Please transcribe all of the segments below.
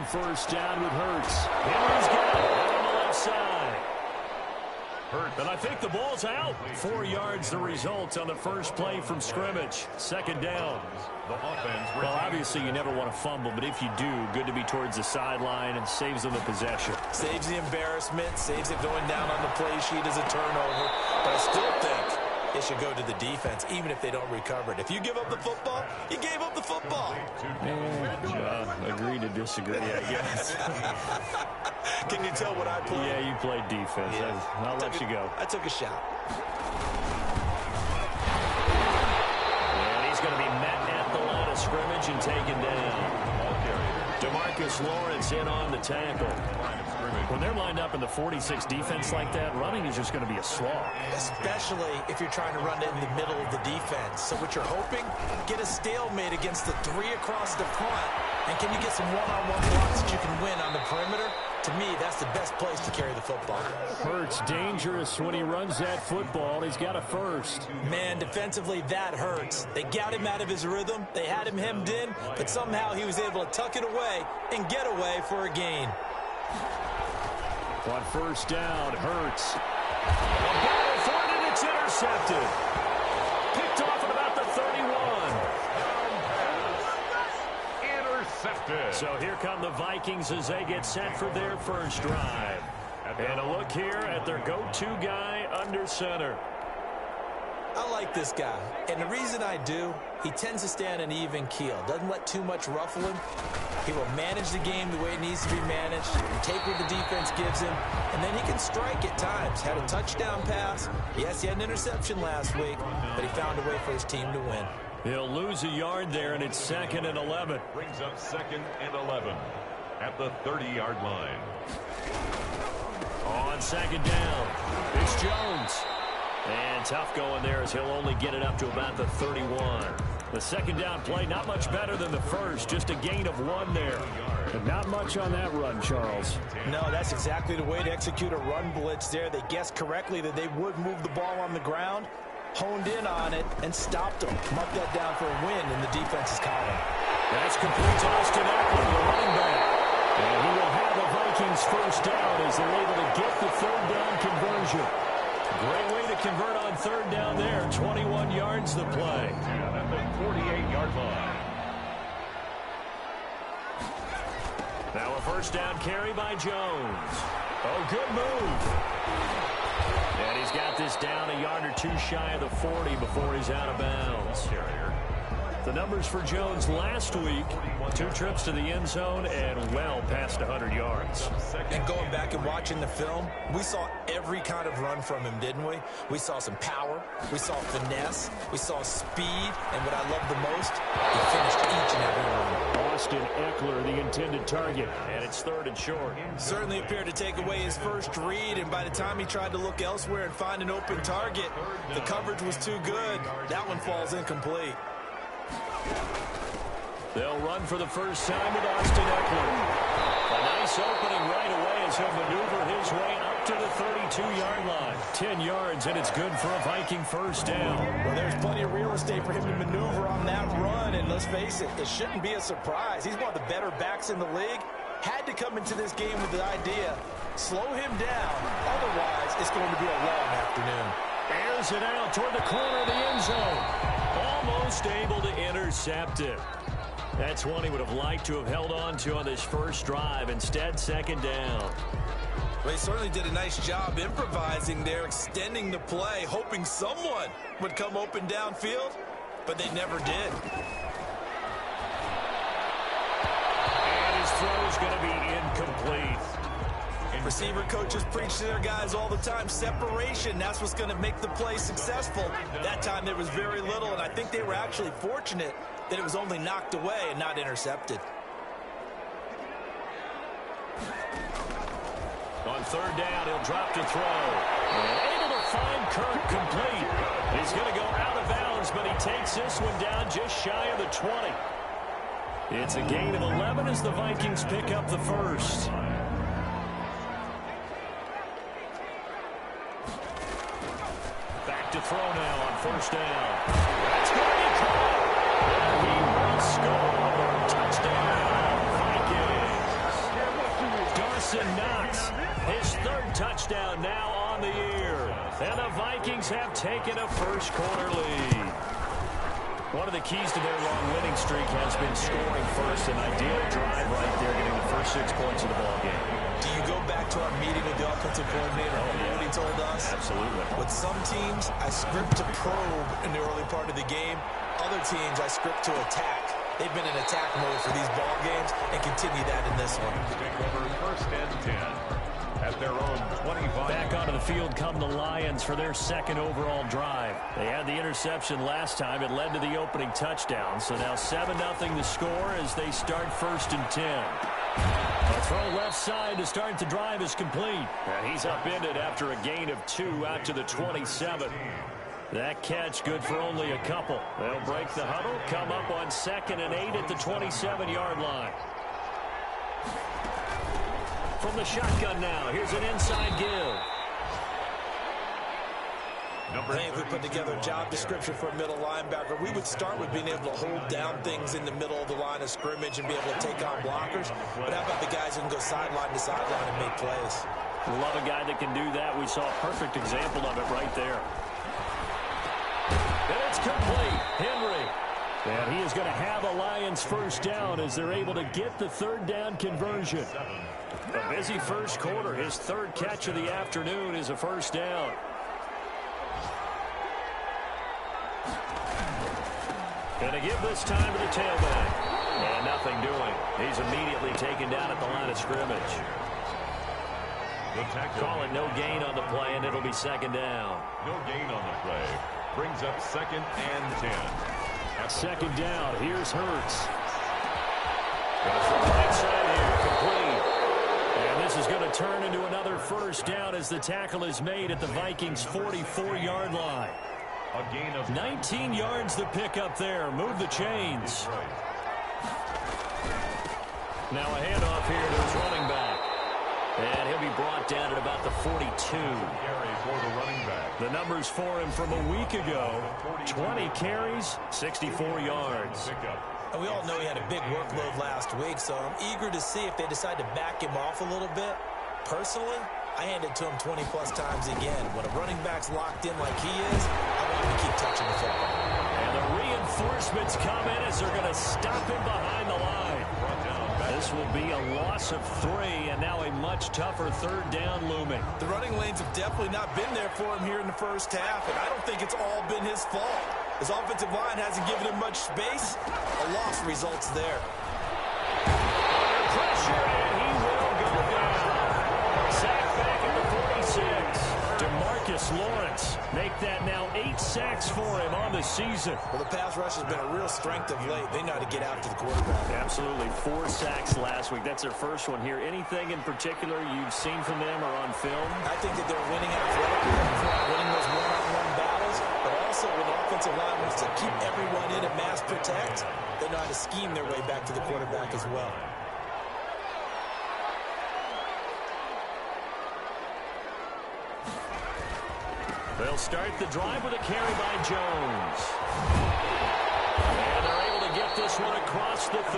first down with Hurts. Henry's got it on the left side. And I think the ball's out. 4 yards the result on the first play from scrimmage. Second down. Well, obviously you never want to fumble, but if you do, good to be towards the sideline and saves them the possession. Saves the embarrassment, saves it going down on the play sheet as a turnover. But I still think it should go to the defense, even if they don't recover it. If you give up the football, you gave up the football. Agree to disagree, I guess. Can you tell what I played? Yeah, you played defense. Yeah. I'll let you go. I took a shot. And he's going to be met at the line of scrimmage and taken down. DeMarcus Lawrence in on the tackle. When they're lined up in the 46 defense like that, running is just going to be a slog. Especially if you're trying to run it in the middle of the defense. So what you're hoping, get a stalemate against the 3 across the front. And can you get some one-on-one blocks that you can win on the perimeter? To me, that's the best place to carry the football. Hurts dangerous when he runs that football. He's got a first. Man, defensively, that hurts. They got him out of his rhythm. They had him hemmed in, but somehow he was able to tuck it away and get away for a gain. On first down, Hurts. A ball for it, and it's intercepted. Picked off at about the 31. Intercepted. So here come the Vikings as they get set for their first drive. And a look here at their go-to guy under center. I like this guy, and the reason I do, he tends to stay on an even keel. Doesn't let too much ruffle him. He will manage the game the way it needs to be managed, and take what the defense gives him, and then he can strike at times. Had a touchdown pass. Yes, he had an interception last week, but he found a way for his team to win. He'll lose a yard there, and it's 2nd and 11. Brings up 2nd and 11 at the 30-yard line. On 2nd down, it's Jones. And tough going there as he'll only get it up to about the 31. The 2nd down play, not much better than the first. Just a gain of 1 there. But not much on that run, Charles. No, that's exactly the way to execute a run blitz there. They guessed correctly that they would move the ball on the ground, honed in on it, and stopped them. Mark that down for a win in the defense's column. That's complete to Austin Eckler, the running back. And he will have the Vikings first down as they're able to get the 3rd down conversion. Great way to convert on 3rd down there. 21 yards the play. At the 48-yard line. Now a first down carry by Jones. Oh, good move. And he's got this down a yard or 2 shy of the 40 before he's out of bounds. The numbers for Jones last week, 2 trips to the end zone and well past 100 yards. And going back and watching the film, we saw every kind of run from him, didn't we? We saw some power, we saw finesse, we saw speed, and what I love the most, he finished each and every one. Austin Eckler, the intended target, and it's 3rd and short. Certainly appeared to take away his first read, and by the time he tried to look elsewhere and find an open target, the coverage was too good. That one falls incomplete. They'll run for the first time with Austin Eckler. A nice opening right away as he'll maneuver his way up to the 32-yard line. 10 yards, and it's good for a Viking first down. Well, there's plenty of real estate for him to maneuver on that run, and let's face it, it shouldn't be a surprise. He's one of the better backs in the league. Had to come into this game with the idea, slow him down. Otherwise, it's going to be a long afternoon. Airs it out toward the corner of the end zone. Almost able to intercept it. That's one he would have liked to have held on to on this first drive. Instead, 2nd down. Well, he certainly did a nice job improvising there, extending the play, hoping someone would come open downfield, but they never did. And his throw is going to be incomplete. Receiver coaches preach to their guys all the time, separation, that's what's going to make the play successful. That time there was very little, and I think they were actually fortunate that it was only knocked away and not intercepted. On 3rd down, he'll drop to throw. And able to find Kirk complete. He's going to go out of bounds, but he takes this one down just shy of the 20. It's a gain of 11 as the Vikings pick up the first. Back to throw now on 1st down. That's going to be caught. And he will score. Touchdown, Vikings. Dawson Knox, his third touchdown now on the year. And the Vikings have taken a first-quarter lead. One of the keys to their long winning streak has been scoring first. An ideal drive right there, getting the first 6 points of the ball game. Do you go back to our meeting with the offensive coordinator? What he told us? Absolutely. With some teams, I script to probe in the early part of the game. Other teams, I script to attack. They've been in attack mode for these ball games and continue that in this one. Take over first and 10 at their own 25. Back onto the field come the Lions for their second overall drive. They had the interception last time. It led to the opening touchdown. So now 7-0 the score as they start first and 10. A throw left side to start the drive is complete. And he's upended after a gain of 2 out to the 27. That catch good for only a couple. They'll break the huddle, come up on 2nd and 8 at the 27-yard line. From the shotgun now, here's an inside give. I think if we put together a job description for a middle linebacker, we would start with being able to hold down things in the middle of the line of scrimmage and be able to take on blockers. But how about the guys who can go sideline to sideline and make plays? Love a guy that can do that. We saw a perfect example of it right there. And it's complete. Henry. And he is going to have a Lions first down as they're able to get the third down conversion. A busy first quarter. His third catch of the afternoon is a first down. Going to give this time to the tailback. And nothing doing. He's immediately taken down at the line of scrimmage. Call it no gain on the play, and it'll be second down. No gain on the play. Brings up 2nd and 10. Second down. Here's Hurts. From the right side here, complete. And this is going to turn into another first down as the tackle is made at the Vikings' 44-yard line. A gain of 19 yards the pick up there. Move the chains. Now a handoff here to his running back. And he'll be brought down at about the 42. carry for the running back. The numbers for him from a week ago. 20 carries, 64 yards. And we all know he had a big workload last week, so I'm eager to see if they decide to back him off a little bit. Personally, I hand it to him 20-plus times again. When a running back's locked in like he is, I want him to keep touching the football. And the reinforcements come in as they're going to stop him behind the line. This will be a loss of 3, and now a much tougher third down looming. The running lanes have definitely not been there for him here in the first half, and I don't think it's all been his fault. His offensive line hasn't given him much space. A loss results there. Under pressure, and he will go down. Sacked back at the 46. DeMarcus Lawrence make that now 8 sacks for him on the season. Well, the pass rush has been a real strength of late. They know how to get after the quarterback. Absolutely. 4 sacks last week. That's their first one here. Anything in particular you've seen from them or on film? I think that they're winning athletically, winning those one-on-one battles, but also when the offensive line wants to keep everyone in and mass protect, they know how to scheme their way back to the quarterback as well. They'll start the drive with a carry by Jones. And they're able to get this one across the 35.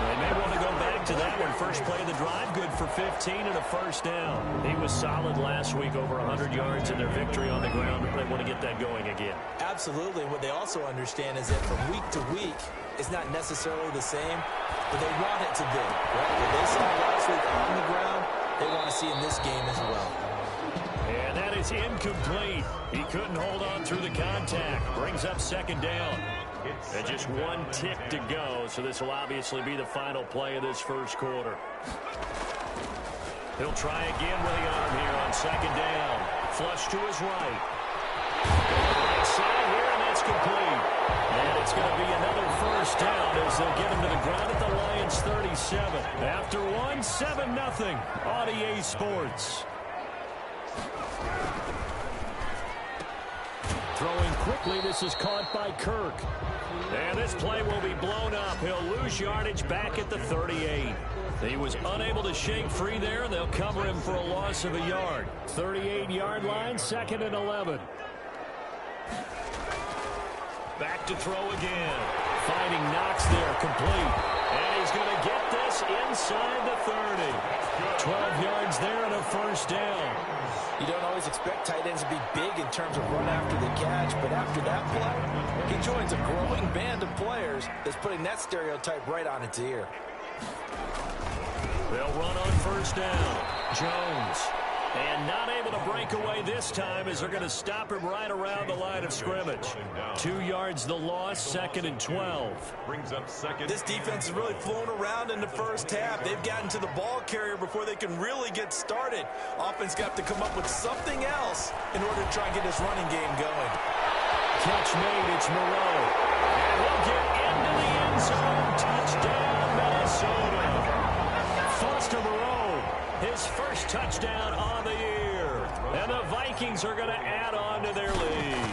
They may want to go back to that one. First play of the drive, good for 15 and a first down. He was solid last week, over 100 yards in their victory on the ground. They want to get that going again. Absolutely. What they also understand is that from week to week, it's not necessarily the same, but they want it to be. Right? What they saw last week on the ground, they want to see in this game as well. And that is incomplete. He couldn't hold on through the contact. Brings up second down. And just 1 tick to go, so this will obviously be the final play of this first quarter. He'll try again with the arm here on second down. Flush to his right. Right side here, and that's complete. And it's going to be another first down as they'll get him to the ground at the Lions 37. After 7-0 on EA Sports. Throwing quickly, this is caught by Kirk. And this play will be blown up. He'll lose yardage back at the 38. He was unable to shake free there. They'll cover him for a loss of a yard. 38-yard line, 2nd and 11. Back to throw again. Finding Knox there, complete. And he's going to get this inside the 30. 12 yards there and a first down. You don't always expect tight ends to be big in terms of run after the catch, but after that play, he joins a growing band of players that's putting that stereotype right on its ear. They'll run on first down. Jones. And not able to break away this time as they're going to stop him right around the line of scrimmage. 2 yards the loss, 2nd and 12. Brings up second. This defense has really flown around in the first half. They've gotten to the ball carrier before they can really get started. Offense got to come up with something else in order to try and get this running game going. Catch made, it's Moreau. And he'll get into the end zone. Touchdown, Minnesota. Foster Moreau, his first touchdown on the year. And the Vikings are going to add on to their lead.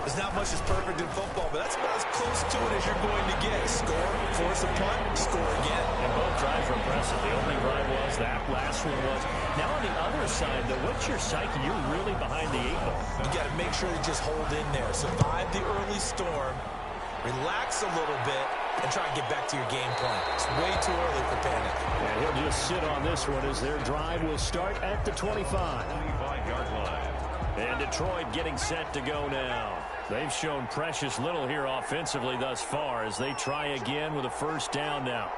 There's not much that's perfect in football, but that's about as close to it as you're going to get. Score, force a punt, score again. And both drives were impressive. The opening drive was, that last one was. Now on the other side, though, what's your psyche? You're really behind the 8 ball. You got to make sure you just hold in there. Survive the early storm, relax a little bit, and try and get back to your game plan. It's way too early for panic. And he'll just sit on this one as their drive will start at the 25. 25-yard line. And Detroit getting set to go now. They've shown precious little here offensively thus far as they try again with a first down now.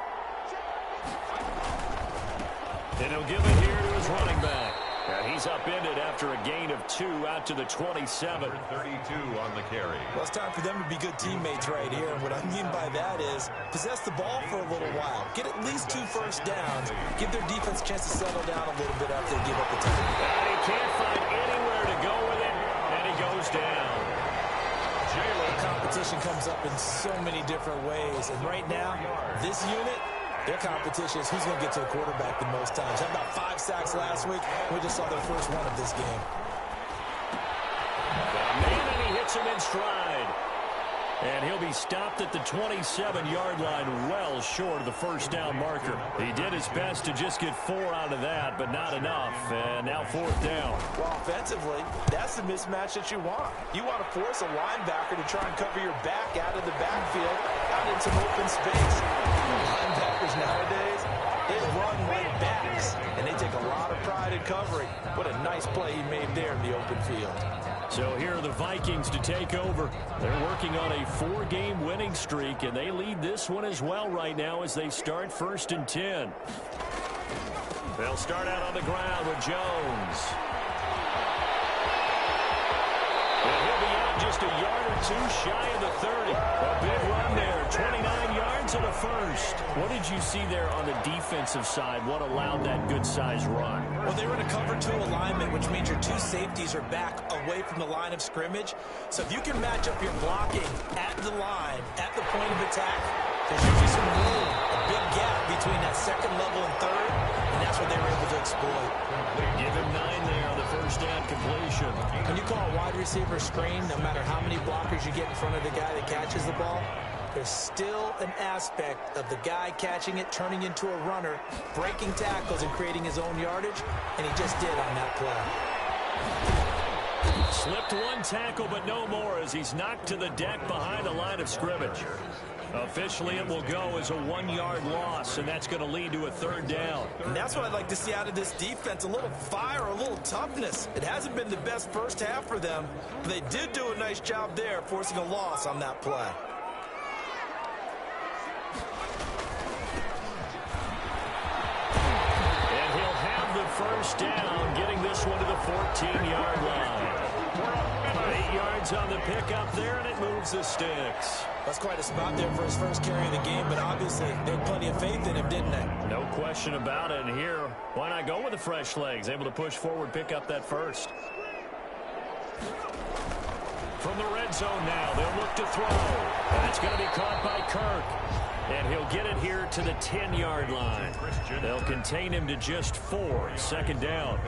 And he'll give it here to his running back. And he's upended after a gain of 2 out to the 27. 32 on the carry. Well, it's time for them to be good teammates right here. And what I mean by that is possess the ball for a little while. Get at least 2 first downs. Give their defense a chance to settle down a little bit after they give up the time. And he can't find anywhere to go with it. And he goes down. Competition comes up in so many different ways. And right now, this unit, their competition is who's going to get to the quarterback the most times. Had about 5 sacks last week. We just saw their first one of this game. And he hits him in stride. And he'll be stopped at the 27-yard line, well short of the first down marker. He did his best to just get 4 out of that, but not enough. And now 4th down. Well, offensively, that's the mismatch that you want. You want to force a linebacker to try and cover your back out of the backfield, out in some open space. Linebackers nowadays, they run like backs, and they take a lot of pride in covering. What a nice play he made there in the open field. So here are the Vikings to take over. They're working on a 4-game winning streak, and they lead this one as well right now as they start 1st and 10. They'll start out on the ground with Jones. And he'll be out just a yard or 2 shy of the 30. A big run there, 29 yards and a first. What did you see there on the defensive side? What allowed that good-sized run? Well, they were in a cover 2 alignment, which means your 2 safeties are back away from the line of scrimmage. So if you can match up your blocking at the line, at the point of attack, there's usually some room, a big gap between that 2nd level and 3rd, and that's what they were able to exploit. Give him 9 there on the first down completion. When you call a wide receiver screen, no matter how many blockers you get in front of the guy that catches the ball, there's still an aspect of the guy catching it, turning into a runner, breaking tackles and creating his own yardage, and he just did on that play. Slipped 1 tackle, but no more as he's knocked to the deck behind the line of scrimmage. Officially, it will go as a 1-yard loss, and that's going to lead to a 3rd down. And that's what I'd like to see out of this defense, a little fire, a little toughness. It hasn't been the best first half for them, but they did do a nice job there, forcing a loss on that play. And he'll have the first down, getting this one to the 14-yard line. 8 yards on the pickup there, and it moves the sticks. That's quite a spot there for his first carry of the game, but obviously they had plenty of faith in him, didn't they? No question about it. And here, why not go with the fresh legs? Able to push forward, pick up that first. From the red zone now, they'll look to throw. And it's going to be caught by Kirk. And he'll get it here to the 10-yard line. They'll contain him to just 4. 2nd down.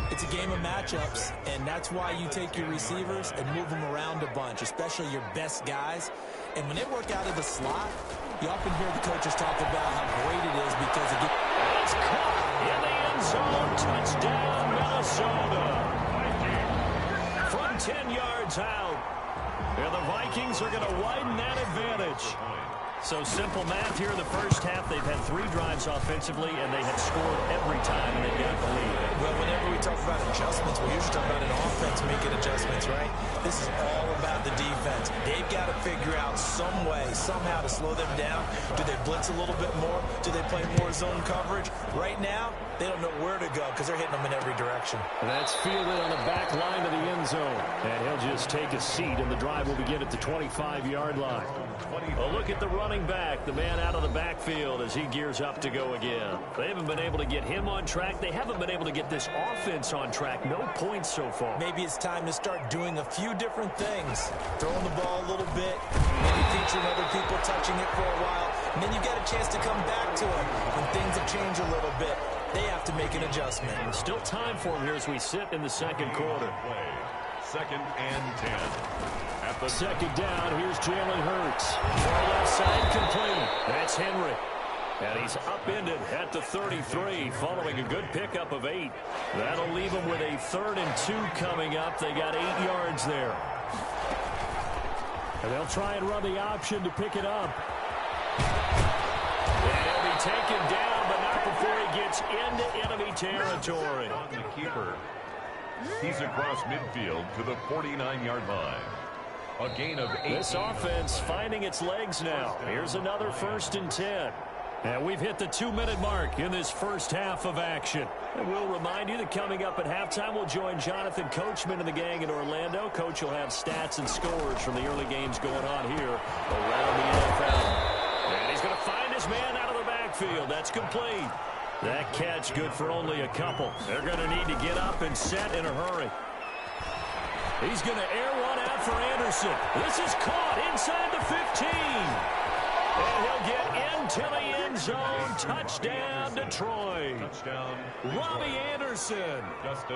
It's a game of matchups, and that's why you take your receivers and move them around a bunch, especially your best guys. And when they work out of the slot, you often hear the coaches talk about how great it is because it gets... It's caught in the end zone. Touchdown, Minnesota. From 10 yards out. And the Vikings are going to widen that advantage. So simple math here in the first half. They've had 3 drives offensively, and they have scored every time, and they've got the lead. Well, whenever we talk about adjustments, we usually talk about an offense making adjustments, right? This is all about the defense. They've got to figure out some way, somehow to slow them down. Do they blitz a little bit more? Do they play more zone coverage? Right now, they don't know where to go because they're hitting them in every direction. That's fielded on the back line of the end zone. And he'll just take a seat, and the drive will begin at the 25-yard line. A look at the running back, the man out of the backfield as he gears up to go again. They haven't been able to get him on track. They haven't been able to get this offense on track. No points so far. Maybe it's time to start doing a few different things. Throwing the ball a little bit, maybe featuring other people touching it for a while, and then you get a chance to come back to it when things have changed a little bit. They have to make an adjustment. Still time for him here as we sit in the second quarter. Second and 10. At the second down, here's Jalen Hurts. Far left side complete. That's Henry. And he's upended at the 33 following a good pickup of 8. That'll leave him with a 3rd and 2 coming up. They got 8 yards there. And they'll try and run the option to pick it up. And he'll be taken down, but not before he gets into enemy territory. On the keeper. He's across midfield to the 49-yard line. A gain of 8. This offense finding its legs now. Here's another 1st and 10. And we've hit the 2-minute mark in this first half of action. And we'll remind you that coming up at halftime, we'll join Jonathan Coachman and the gang in Orlando. Coach will have stats and scores from the early games going on here around the NFL. And he's going to find his man out of the backfield. That's complete. That catch good for only a couple. They're going to need to get up and set in a hurry. He's going to air one out for Anderson. This is caught inside the 15. And he'll get into the end zone. Touchdown, Detroit. Touchdown. Robbie Anderson,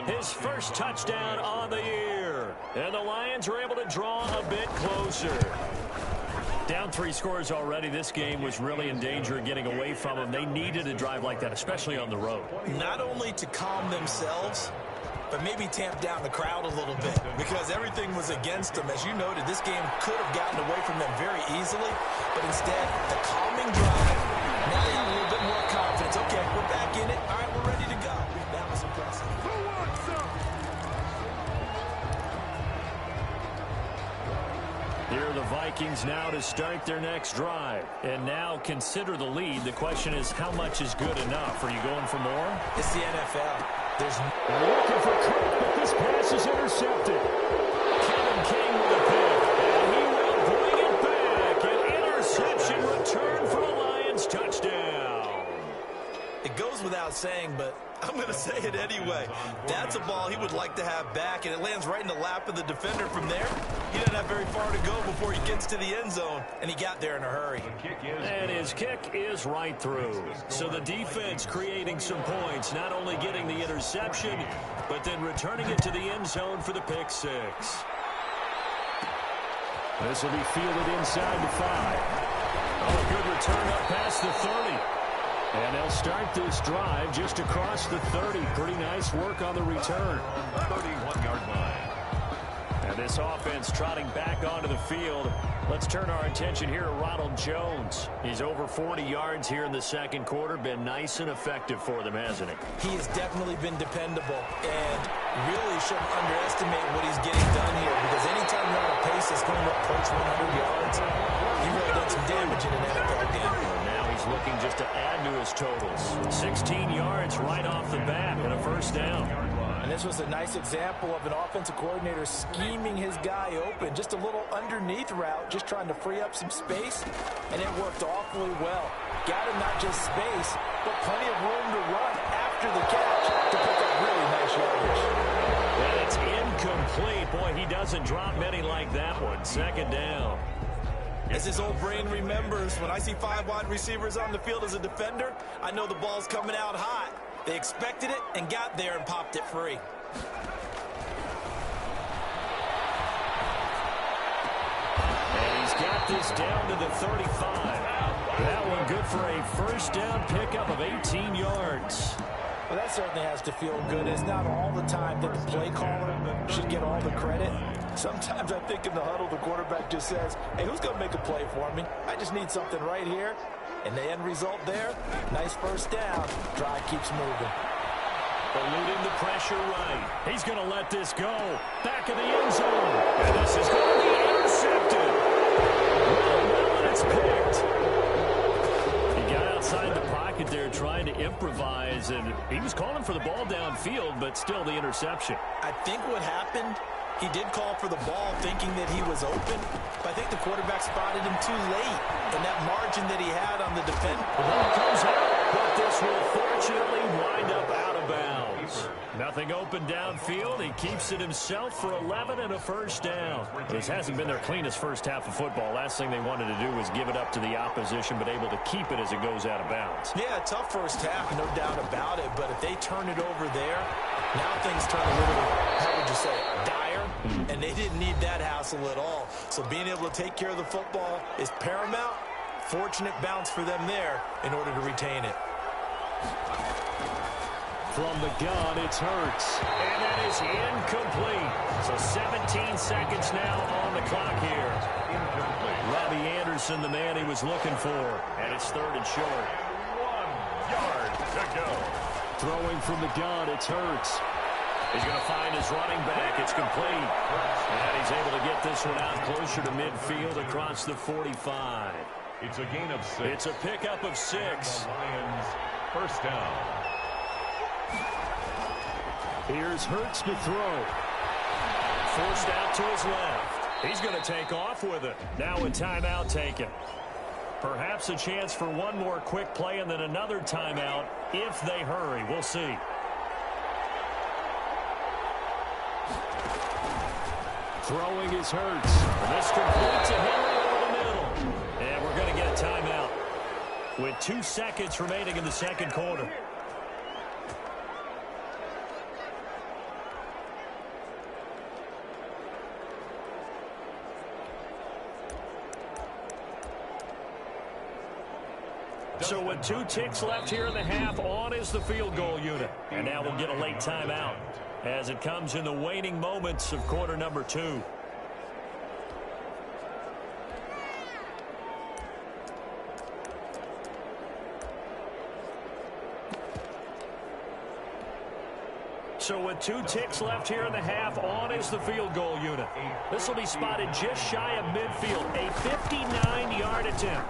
his first touchdown on the year. And the Lions were able to draw a bit closer. Down 3 scores already. This game was really in danger of getting away from them. They needed a drive like that, especially on the road. Not only to calm themselves, but maybe tamp down the crowd a little bit because everything was against them. As you noted, this game could have gotten away from them very easily, but instead, the calming drive, now they have a little bit more confidence. Okay, we're back in it. All right, we're ready to go. That was impressive. Here are the Vikings now to start their next drive. And now consider the lead. The question is, how much is good enough? Are you going for more? It's the NFL. There's looking for Cook, but this pass is intercepted. Kevin King with a pick, and he will bring it back. An interception return for a Lions touchdown. It goes without saying, but I'm going to say it anyway. That's a ball he would like to have back, and it lands right in the lap of the defender from there. He doesn't have very far to go before he gets to the end zone, and he got there in a hurry. And his kick is right through. So the defense creating some points, not only getting the interception, but then returning it to the end zone for the pick 6. This will be fielded inside the 5. Oh, good return up past the 30. And they'll start this drive just across the 30. Pretty nice work on the return. 31-yard line. And this offense trotting back onto the field. Let's turn our attention here to Ronald Jones. He's over 40 yards here in the second quarter. Been nice and effective for them, hasn't he? He has definitely been dependable and really shouldn't underestimate what he's getting done here because anytime you're on a pace that's going to approach 100 yards, you've really done some damage in an NFL game. And now he's looking just to add to his totals. 16 yards right off the bat and a first down. And this was a nice example of an offensive coordinator scheming his guy open. Just a little underneath route, just trying to free up some space, and it worked awfully well. Got him not just space, but plenty of room to run after the catch to pick up really nice yardage. And it's incomplete. Boy, he doesn't drop many like that one. Second down. As his old brain remembers, when I see 5 wide receivers on the field as a defender, I know the ball's coming out hot. They expected it and got there and popped it free. And he's got this down to the 35. That one good for a first down pickup of 18 yards. Well, that certainly has to feel good. It's not all the time that the play caller should get all the credit. Sometimes I think in the huddle, the quarterback just says, hey, who's going to make a play for me? I just need something right here. And the end result there, nice first down. Drive keeps moving. Eluding the pressure right. He's going to let this go. Back of the end zone. And this is going to be intercepted. Well, and it's picked. He got outside the pocket there trying to improvise, and he was calling for the ball downfield, but still the interception. I think what happened, he did call for the ball thinking that he was open, but I think the quarterback spotted him too late. And that margin that he had on the defense. The ball comes out, but this will fortunately wind up out of bounds. Nothing open downfield. He keeps it himself for 11 and a first down. This hasn't been their cleanest first half of football. Last thing they wanted to do was give it up to the opposition, but able to keep it as it goes out of bounds. Yeah, tough first half, no doubt about it. But if they turn it over there, now things turn a little, how would you say, dire. And they didn't need that hassle at all. So being able to take care of the football is paramount. Fortunate bounce for them there in order to retain it. From the gun, it's Hurts. And that is incomplete. So 17 seconds now on the clock here. Robbie Anderson, the man he was looking for. And it's third and short. 1 yard to go. Throwing from the gun, it's Hurts. He's going to find his running back. It's complete. And he's able to get this one out closer to midfield across the 45. It's a gain of 6. It's a pickup of 6. The Lions, first down. Here's Hurts to throw. Forced out to his left. He's going to take off with it. Now a timeout taken. Perhaps a chance for one more quick play and then another timeout if they hurry. We'll see. Throwing is Hurts. This completes a Henry over the middle. And we're going to get a timeout with 2 seconds remaining in the second quarter. So with 2 ticks left here in the half, on is the field goal unit. And now we'll get a late timeout as it comes in the waning moments of quarter number 2. So with 2 ticks left here in the half, on is the field goal unit. This will be spotted just shy of midfield, a 59-yard attempt.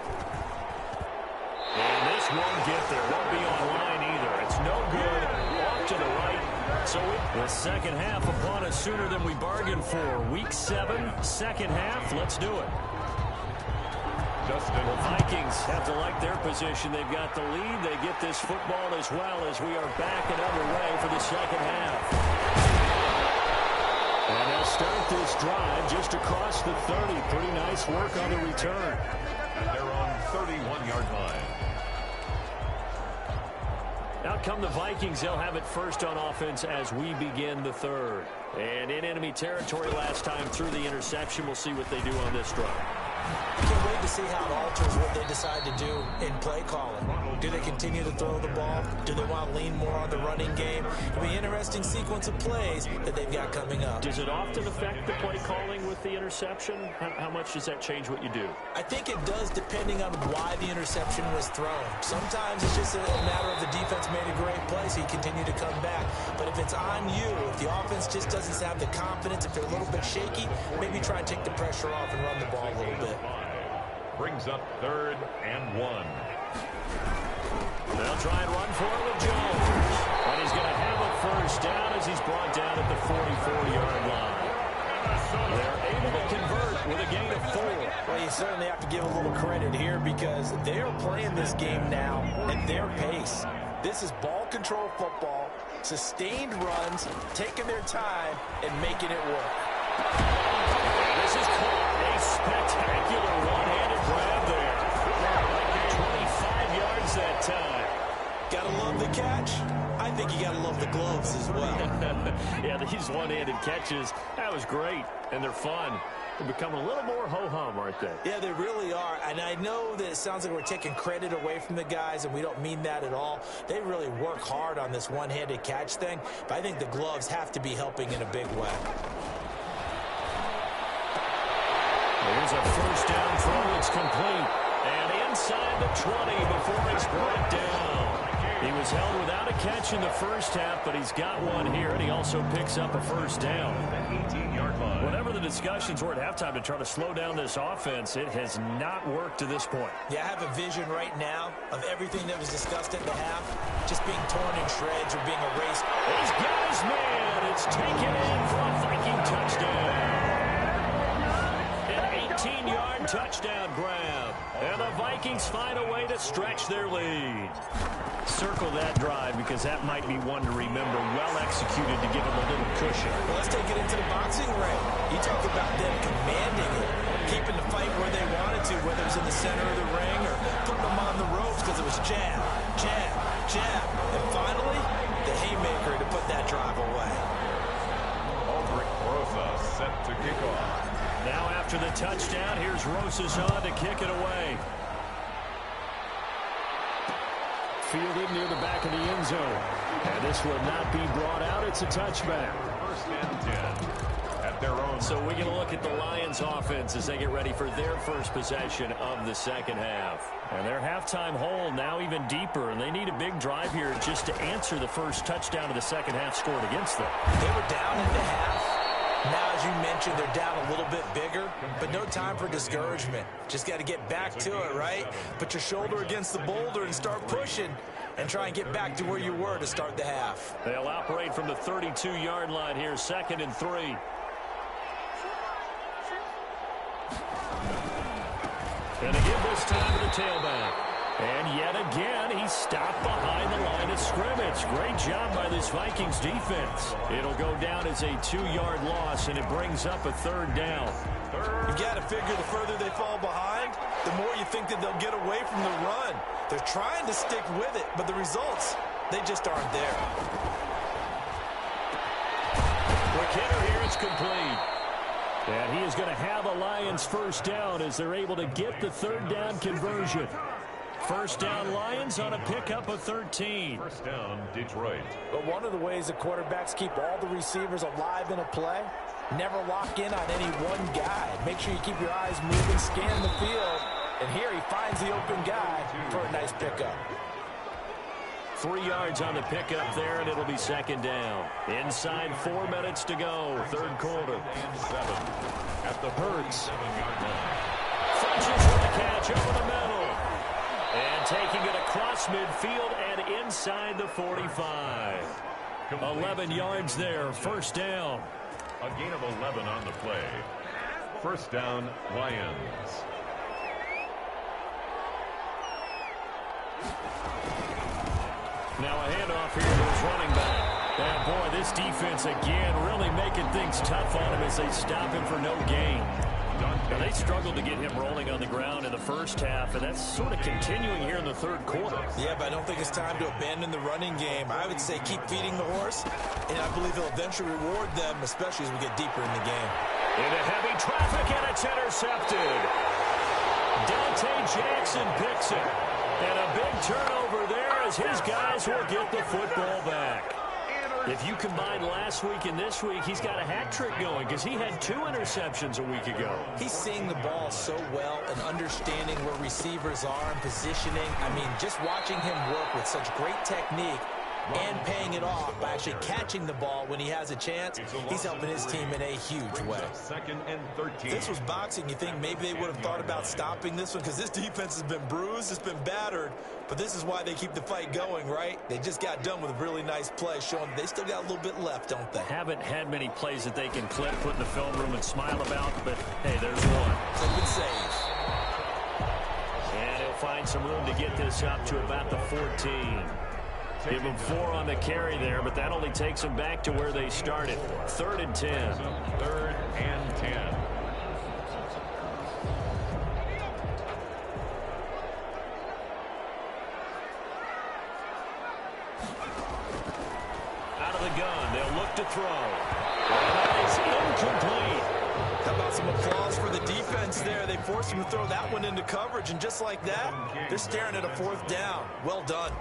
And this won't get there. Won't be online either. It's no good. Off to the right. So the second half upon us sooner than we bargained for. Week 7, second half. Let's do it. The Vikings have to like their position. They've got the lead. They get this football as well as we are back and underway for the second half. And they'll start this drive just across the 30. Pretty nice work on the return. They're on 31-yard line. Out come the Vikings. They'll have it first on offense as we begin the third. And in enemy territory last time through the interception. We'll see what they do on this drive. I can't wait to see how it alters what they decide to do in play calling. Do they continue to throw the ball? Do they want to lean more on the running game? It'll be an interesting sequence of plays that they've got coming up. Does it often affect the play calling with the interception? How much does that change what you do? I think it does depending on why the interception was thrown. Sometimes it's just a matter of the defense made a great play, so you continue to come back. But if it's on you, if the offense just doesn't have the confidence, if they're a little bit shaky, maybe try and take the pressure off and run the ball a little bit. Brings up 3rd and 1. They'll try and run for it with Jones. And he's going to have a first down as he's brought down at the 44-yard line. They're able to convert with a gain of 4. Well, you certainly have to give a little credit here because they're playing this game now at their pace. This is ball control football, sustained runs, taking their time, and making it work. This is caught. A spectacular one-handed grab there. 25 yards that time. Gotta love the catch. I think you gotta love the gloves as well. Yeah, these one-handed catches, that was great, and they're fun. They're becoming a little more ho-hum, aren't they? Yeah, they really are. And I know that it sounds like we're taking credit away from the guys, and we don't mean that at all. They really work hard on this one-handed catch thing, but I think the gloves have to be helping in a big way. Here's a first down throw. It's complete. And inside the 20 before it's brought down. He was held without a catch in the first half, but he's got one here, and he also picks up a first down. 18-yard line. Whatever the discussions were at halftime to try to slow down this offense, it has not worked to this point. Yeah, I have a vision right now of everything that was discussed at the half just being torn in shreds or being erased. He's got his man. It's taken in for a Viking touchdown. An 18-yard touchdown grab. And the Vikings find a way to stretch their lead. Circle that drive because that might be one to remember. Well executed to give them a little cushion. Well, let's take it into the boxing ring. You talk about them commanding it, keeping the fight where they wanted to, whether it was in the center of the ring or putting them on the ropes because it was jab, jab, jab. And finally, the haymaker to put that drive away. Aldrich Rosa set to kick off. Now after the touchdown, here's Rosas on to kick it away. Fielded near the back of the end zone. And this will not be brought out. It's a touchback. First and 10 at their own. So we get a look at the Lions offense as they get ready for their first possession of the second half. And their halftime hole now even deeper. And they need a big drive here just to answer the first touchdown of the second half scored against them. They were down in the half. Now, as you mentioned, they're down a little bit bigger, but no time for discouragement. Just got to get back to it, right? Put your shoulder against the boulder and start pushing and try and get back to where you were to start the half. They'll operate from the 32-yard line here, 2nd and 3. And again this time to the tailback. And yet again, he's stopped behind the line of scrimmage. Great job by this Vikings defense. It'll go down as a 2-yard loss, and it brings up a 3rd down. You've got to figure the further they fall behind, the more you think that they'll get away from the run. They're trying to stick with it, but the results, they just aren't there. Quick hitter here, it's complete. And he is going to have a Lions first down as they're able to get the 3rd down conversion. First down Lions on a pickup of 13. First down Detroit. But one of the ways the quarterbacks keep all the receivers alive in a play, never lock in on any one guy. Make sure you keep your eyes moving, scan the field. And here he finds the open guy for a nice pickup. 3 yards on the pickup there, and it'll be 2nd down. Inside 4 minutes to go, 3rd quarter. And 7 at the Hurts. 7-yard line. Funches with the catch over the middle. And taking it across midfield and inside the 45. 11 yards there, first down. A gain of 11 on the play. First down, Lions. Now a handoff here to his running back. And boy, this defense again really making things tough on him as they stop him for no gain. Now, they struggled to get him rolling on the ground in the first half, and that's sort of continuing here in the 3rd quarter. Yeah, but I don't think it's time to abandon the running game. I would say keep feeding the horse, and I believe he'll eventually reward them, especially as we get deeper in the game. Into heavy traffic, and it's intercepted. Dante Jackson picks it. And a big turnover there as his guys will get the football back. If you combine last week and this week, he's got a hat trick going because he had 2 interceptions a week ago. He's seeing the ball so well and understanding where receivers are and positioning. I mean, just watching him work with such great technique and paying it off by actually catching the ball when he has a chance, he's helping his team in a huge way. 2nd and 13. If this was boxing, you think maybe they would have thought about stopping this one because this defense has been bruised, it's been battered, but this is why they keep the fight going, right? They just got done with a really nice play showing they still got a little bit left, don't they? Haven't had many plays that they can clip, put in the film room and smile about, but hey, there's one. Clip and save. And he'll find some room to get this up to about the 14. Give him 4 on the carry there, but that only takes them back to where they started. 3rd and 10. 3rd and 10. Out of the gun, they'll look to throw. And that is incomplete. How about some applause for the defense there? They forced him to throw that one into coverage, and just like that, they're staring at a 4th down. Well done.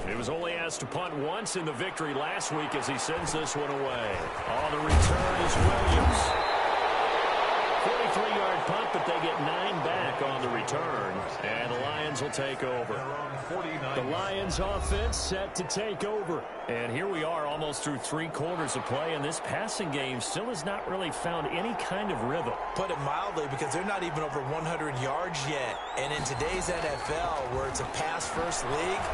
It was Was only asked to punt once in the victory last week as he sends this one away. On the return is Williams. 43-yard punt, but they get 9 back on the return. And the Lions will take over. The Lions offense set to take over. And here we are almost through 3 quarters of play, and this passing game still has not really found any kind of rhythm. Put it mildly, because they're not even over 100 yards yet. And in today's NFL, where it's a pass-first league,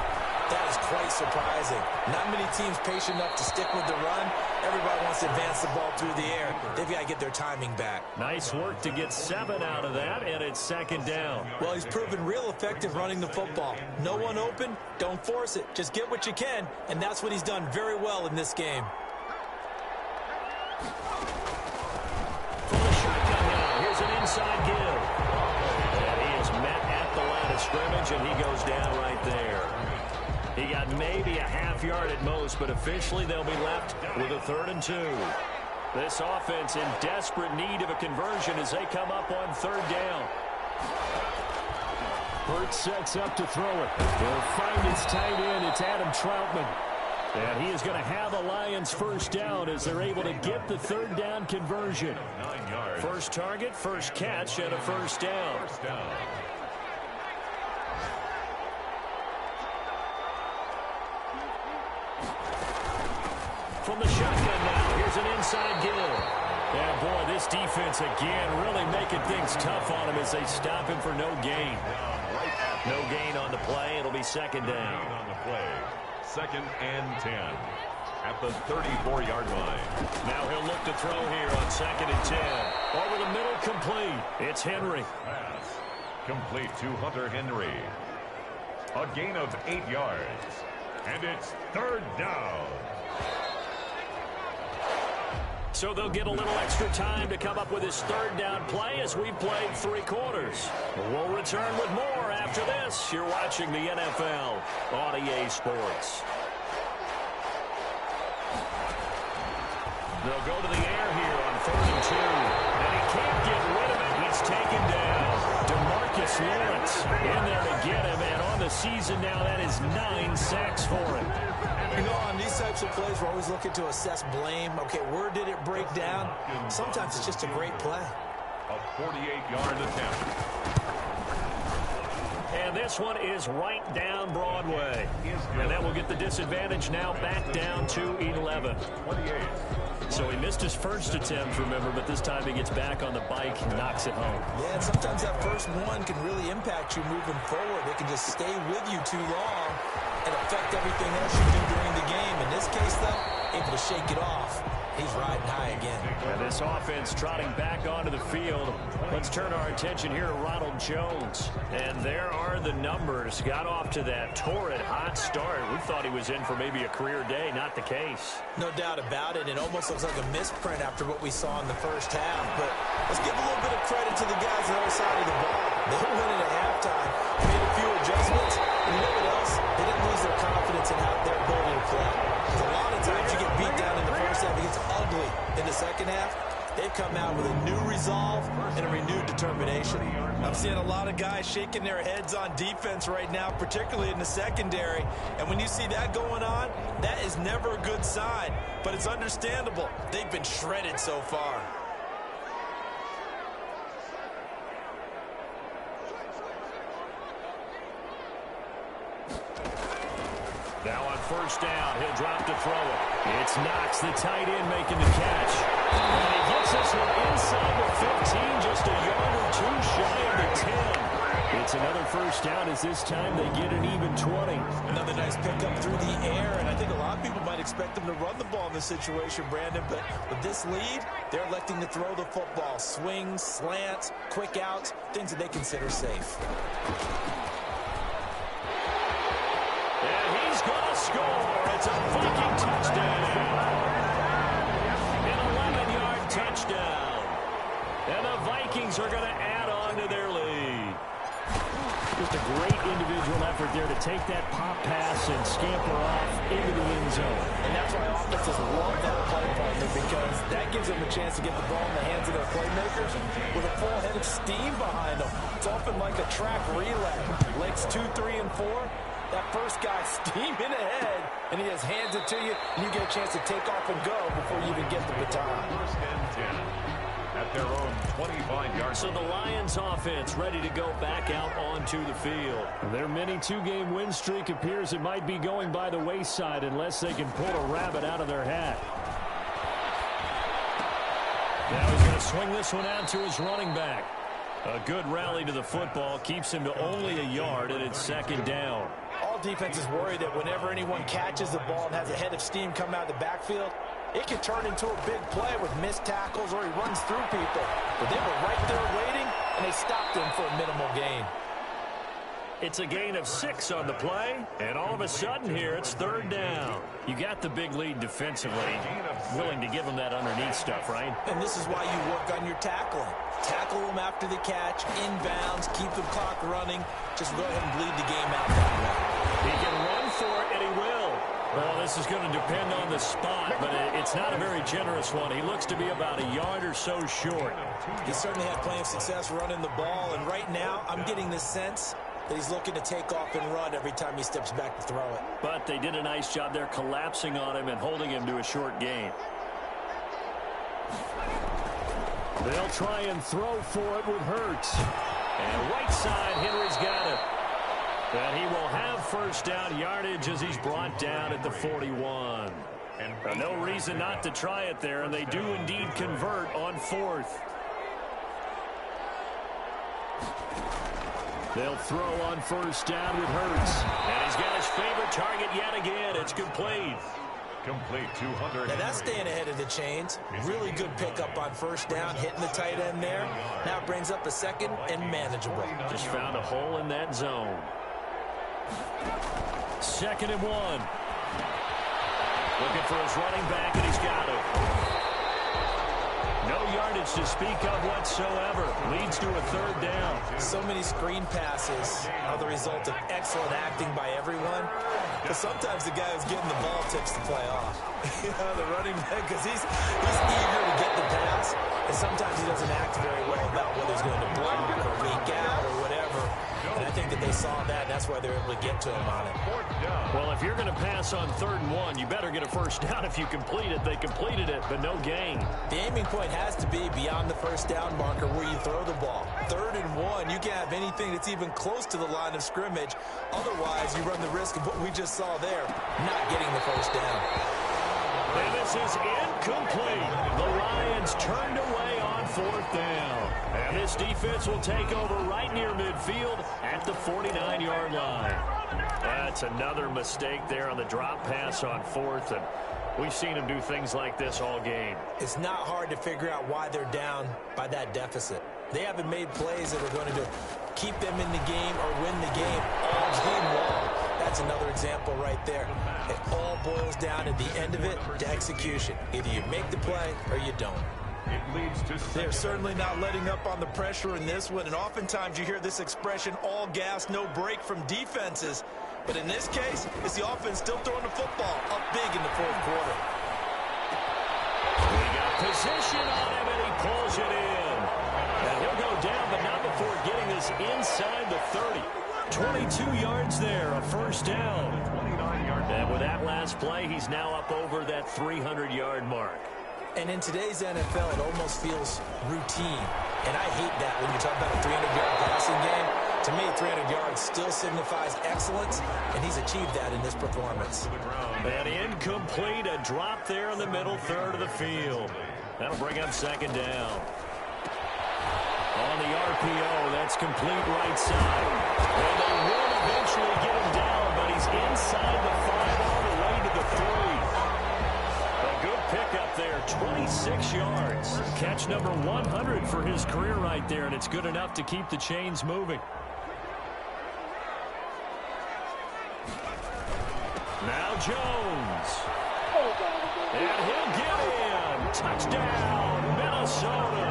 that is quite surprising. Not many teams patient enough to stick with the run. Everybody wants to advance the ball through the air. They've got to get their timing back. Nice work to get 7 out of that, and it's 2nd down. Well, he's proven real effective running the football. No one open, don't force it. Just get what you can, and that's what he's done very well in this game. From the shotgun now, here's an inside give. And he is met at the line of scrimmage, and he goes down right there. He got maybe a half yard at most, but officially they'll be left with a 3rd and 2. This offense in desperate need of a conversion as they come up on 3rd down. Hurts sets up to throw it. He'll find his tight end. It's Adam Troutman. And he is going to have a Lions 1st down as they're able to get the 3rd down conversion. 9 yards. First target, first catch, and a 1st down. First down. From the shotgun now, here's an inside give. And boy, this defense again really making things tough on him as they stop him for no gain. No gain on the play. It'll be 2nd down. On the play. 2nd and 10 at the 34-yard line. Now he'll look to throw here on 2nd and 10. Over the middle, complete. It's Henry. Pass complete to Hunter Henry. A gain of 8 yards. And it's 3rd down. So they'll get a little extra time to come up with his 3rd down play as we've played 3 quarters. We'll return with more after this. You're watching the NFL on EA Sports. They'll go to the air here on 3rd and 2. And he can't get rid of it. He's taken down. DeMarcus Lawrence in there to get him. And on the season now, that is 9 sacks for him. You know, on these types of plays, we're always looking to assess blame. Okay, where did it break down? Sometimes it's just a great play. A 48-yard attempt. And this one is right down Broadway. And that will get the disadvantage now back down to 11. 28. So he missed his first attempt, remember, but this time he gets back on the bike and knocks it home. Yeah, and sometimes that first one can really impact you moving forward. It can just stay with you too long and affect everything else you do during the game. In this case, though, able to shake it off. He's riding high again. And this offense trotting back onto the field. Let's turn our attention here to Ronald Jones. And there are the numbers. Got off to that torrid hot start. We thought he was in for maybe a career day. Not the case. No doubt about it. It almost looks like a misprint after what we saw in the first half. But let's give a little bit of credit to the guys on the other side of the ball. They went in at halftime, made a few adjustments. And you know what else? They didn't lose their confidence in their ability to play. Because a lot of times you get beat down in the first half. It gets ugly in the second half. They've come out with a new resolve and a renewed determination. I'm seeing a lot of guys shaking their heads on defense right now, particularly in the secondary. And when you see that going on, that is never a good sign. But it's understandable. They've been shredded so far. Now on first down, he'll drop to throw it. It's Knox, the tight end, making the catch. And he gets this one inside the 15, just a yard or two shy of the 10. It's another first down as this time they get an even 20. Another nice pickup through the air, and I think a lot of people might expect them to run the ball in this situation, Brandon, but with this lead, they're electing to throw the football. Swings, slants, quick outs, things that they consider safe. Gonna score. It's a Viking touchdown. An 11-yard touchdown. And the Vikings are going to add on to their lead. Just a great individual effort there to take that pop pass and scamper off into the end zone. And that's why offenses love that play partner, because that gives them a chance to get the ball in the hands of their playmakers with a full head of steam behind them. It's often like a track relay. Legs 2, 3, and 4. That first guy steaming ahead, and he just hands it to you, and you get a chance to take off and go before you even get the baton. First and 10 at their own 25-yard. So the Lions offense ready to go back out onto the field. Their mini two-game win streak appears it might be going by the wayside unless they can pull a rabbit out of their hat. Now he's going to swing this one out to his running back. A good rally to the football keeps him to only a yard, and it's second down. All defenses worry that whenever anyone catches the ball and has a head of steam come out of the backfield, it can turn into a big play with missed tackles or he runs through people. But they were right there waiting, and they stopped him for a minimal gain. It's a gain of 6 on the play, and all of a sudden here it's third down. You got the big lead defensively, willing to give them that underneath stuff, right? And this is why you work on your tackling. Tackle them after the catch, inbounds, keep the clock running. Just go ahead and bleed the game out that way. He can run for it, and he will. Well, this is going to depend on the spot, but it's not a very generous one. He looks to be about a yard or so short. He certainly had plenty of success running the ball, and right now I'm getting the sense that he's looking to take off and run every time he steps back to throw it. But they did a nice job there collapsing on him and holding him to a short gain. They'll try and throw for it with Hurts. And right side, Henry's got it. And he will have first down yardage as he's brought down at the 41. And no reason not to try it there, and they do indeed convert on fourth. They'll throw on first down with Hurts. And he's got his favorite target yet again. It's complete. Complete 200. Now that's staying ahead of the chains. Really good pickup on first down, hitting the tight end there. Now it brings up a second and manageable. Just found a hole in that zone. Second and 1. Looking for his running back, and he's got it. No yardage to speak of whatsoever. Leads to a third down. So many screen passes are the result of excellent acting by everyone. Because sometimes the guy who's getting the ball tips the play off. The running back, because he's eager to get the pass. And sometimes he doesn't act very well about whether he's going to block or leak out or whatever. And I think that they saw that, and that's why they were able to get to him on it. Well, if you're going to pass on 3rd and 1, you better get a first down if you complete it. They completed it, but no gain. The aiming point has to be beyond the first down marker where you throw the ball. 3rd and 1, you can't have anything that's even close to the line of scrimmage. Otherwise, you run the risk of what we just saw there, not getting the first down. And this is incomplete. The Lions turned away on 4th down. And this defense will take over right near midfield at the 49-yard line. That's another mistake there on the drop pass on 4th. And we've seen him do things like this all game. It's not hard to figure out why they're down by that deficit. They haven't made plays that are going to keep them in the game or win the game all game long. That's another example right there. It all boils down at the end of it to execution. Either you make the play or you don't. It leads to They're certainly not letting up on the pressure in this one, and oftentimes you hear this expression, all gas, no break from defenses. But in this case, it's the offense still throwing the football up big in the 4th quarter. He got position on him, and he pulls it in. And he'll go down, but not before getting this inside the 30. 22 yards there, a first down. 29 yards. And with that last play, he's now up over that 300-yard mark. And in today's NFL, it almost feels routine. And I hate that when you talk about a 300-yard passing game. To me, 300 yards still signifies excellence, and he's achieved that in this performance. And incomplete, a drop there in the middle third of the field. That'll bring up second down. On the RPO, that's complete right side. And they will eventually get him down, but he's inside the 5 all the way to the 3. A good pickup there, 26 yards. Catch number 100 for his career right there, and it's good enough to keep the chains moving. Now Jones. And he'll get in. Touchdown, Minnesota.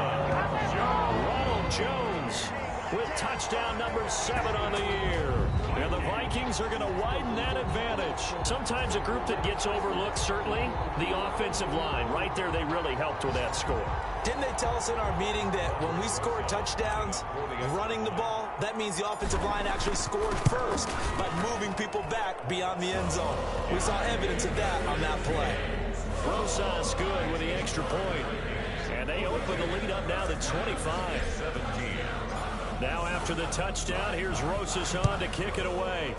Ronald Jones with touchdown number 7 on the year. And the Vikings are going to widen that advantage. Sometimes a group that gets overlooked, certainly, the offensive line. Right there, they really helped with that score. Didn't they tell us in our meeting that when we score touchdowns running the ball, That means the offensive line actually scored first by moving people back beyond the end zone. We saw evidence of that on that play. Rosas good with the extra point. And they open the lead up now to 25-17. Now after the touchdown, here's Rosas on to kick it away.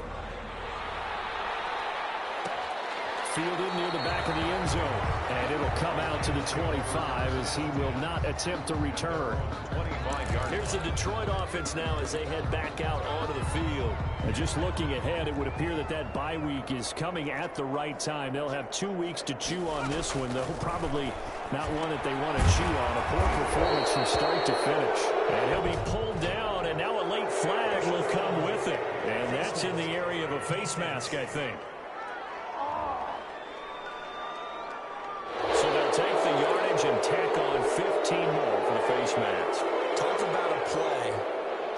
Fielded near the back of the end zone. And it'll come out to the 25 as he will not attempt to return. 25 yards. Here's the Detroit offense now as they head back out onto the field. And just looking ahead, it would appear that that bye week is coming at the right time. They'll have 2 weeks to chew on this one, though probably not one that they want to chew on. A poor performance from start to finish. And he'll be pulled down, and now a late flag will come with it. And that's in the area of a face mask, I think. So they'll take the yardage and tack on 15 more for the face mask. Talk about a play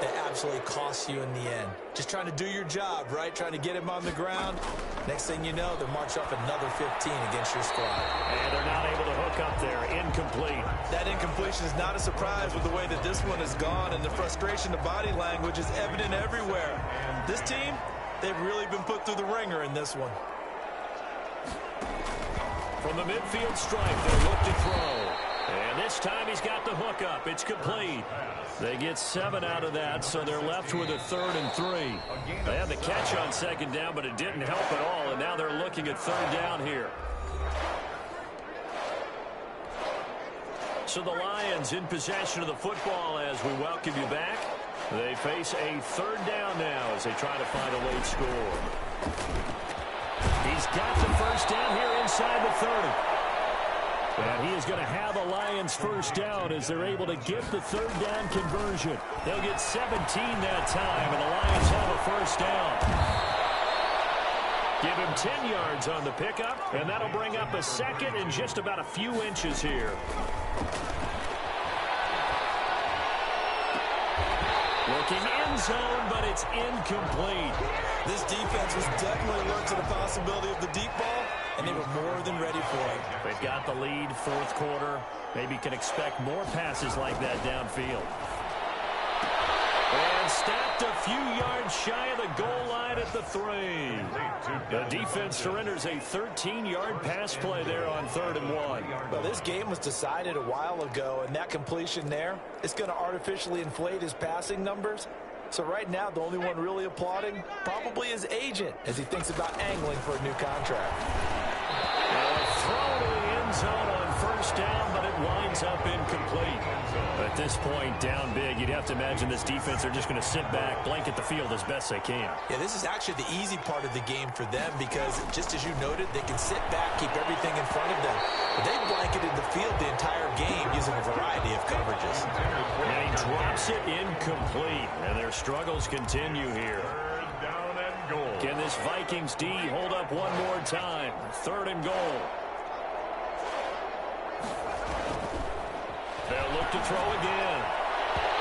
that absolutely costs you in the end. Just trying to do your job, right? Trying to get him on the ground. Next thing you know, they'll march off another 15 against your squad. And they're not able to hook up there. Incomplete. That incompletion is not a surprise with the way that this one has gone, and the frustration, the body language is evident everywhere. This team, they've really been put through the ringer in this one. From the midfield stripe, they look to throw. And this time he's got the hook up. It's complete. They get 7 out of that, so they're left with a 3rd and 3. They had the catch on 2nd down, but it didn't help at all, and now they're looking at 3rd down here. So the Lions in possession of the football as we welcome you back. They face a 3rd down now as they try to find a late score. He's got the first down here inside the 30. And he is going to have a Lions first down as they're able to get the 3rd down conversion. They'll get 17 that time, and the Lions have a first down. Give him 10 yards on the pickup, and that'll bring up a 2nd and just about a few inches here. Looking end zone, but it's incomplete. This defense was definitely alert to the possibility of the deep ball, and they were more than ready for it. They've got the lead, 4th quarter. Maybe can expect more passes like that downfield. And stopped a few yards shy of the goal line at the 3. The defense surrenders a 13-yard pass play there on 3rd and 1. Well, this game was decided a while ago, and that completion there is going to artificially inflate his passing numbers. So right now, the only one really applauding probably his agent as he thinks about angling for a new contract. A throw to the end zone on 1st down, but it winds up incomplete. At this point, down big, you'd have to imagine this defense are just going to sit back, blanket the field as best they can. Yeah, this is actually the easy part of the game for them because, just as you noted, they can sit back, keep everything in front of them. But they've blanketed the field the entire game using a variety of coverages. And he drops it incomplete, and their struggles continue here. Down and goal. Can this Vikings D hold up one more time? 3rd and goal. They'll look to throw again.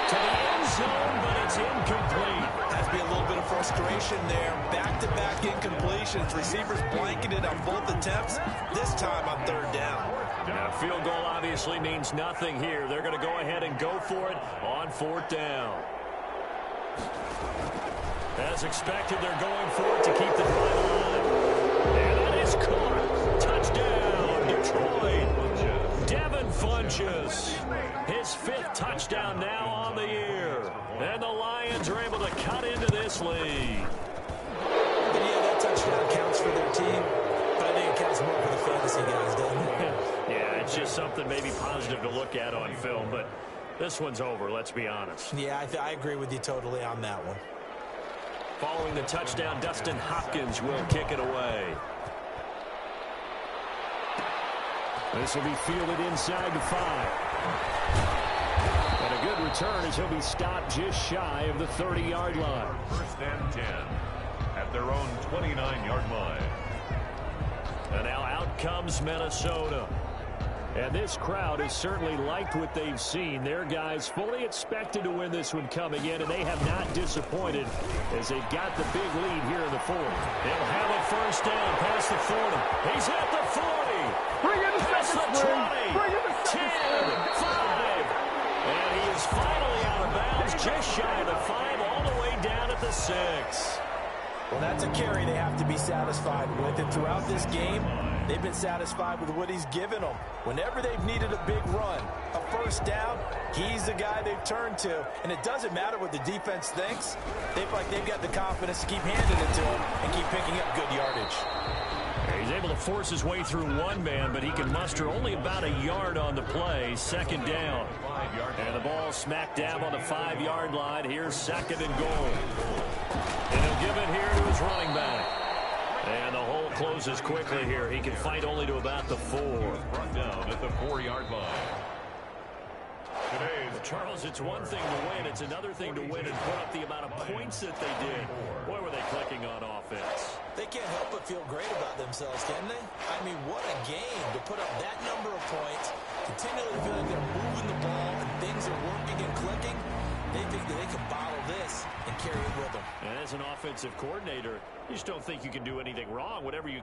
To the end zone, but it's incomplete. Has to be a little bit of frustration there. Back-to-back incompletions. Receivers blanketed on both attempts, this time on 3rd down. Now, field goal obviously means nothing here. They're going to go ahead and go for it on 4th down. As expected, they're going for it to keep the drive alive. And that is caught. Touchdown, Detroit. Devin Funchess, his 5th touchdown now on the year. And the Lions are able to cut into this lead. But yeah, that touchdown counts for their team. But I think it counts more for the fantasy guys, doesn't it? Yeah, it's just something maybe positive to look at on film. But this one's over, let's be honest. Yeah, I agree with you totally on that one. Following the touchdown, Dustin Hopkins will kick it away. This will be fielded inside the 5. And a good return as he'll be stopped just shy of the 30-yard line. 1st and 10 at their own 29-yard line. And now out comes Minnesota. And this crowd has certainly liked what they've seen. Their guys fully expected to win this one coming in, and they have not disappointed as they got the big lead here in the 4th. They'll have a first down past the 40. He's at the 40. Bring in the Past second the 20. string. Bring in the 10, 5. And he is finally out of bounds, just shy of the 5, all the down at the 6. Well, that's a carry they have to be satisfied with. And throughout this game, they've been satisfied with what he's given them. Whenever they've needed a big run, a first down, he's the guy they've turned to. And it doesn't matter what the defense thinks. They feel like they've got the confidence to keep handing it to him and keep picking up good yardage. He's able to force his way through one man, but he can muster only about a yard on the play. Second down. And the ball smacked down on the 5-yard line. Here's second and goal. And he'll give it here to his running back. And the hole closes quickly here. He can fight only to about the 4. Brought down at the 4-yard line. Charles, it's one thing to win. It's another thing to win and put up the amount of points that they did. Boy, were they clicking on offense. They can't help but feel great about themselves, can they? I mean, what a game to put up that number of points, continually feeling they're moving the ball and things are working and clicking. They think that they can bottle this and carry it with them. And as an offensive coordinator, you just don't think you can do anything wrong. Whatever you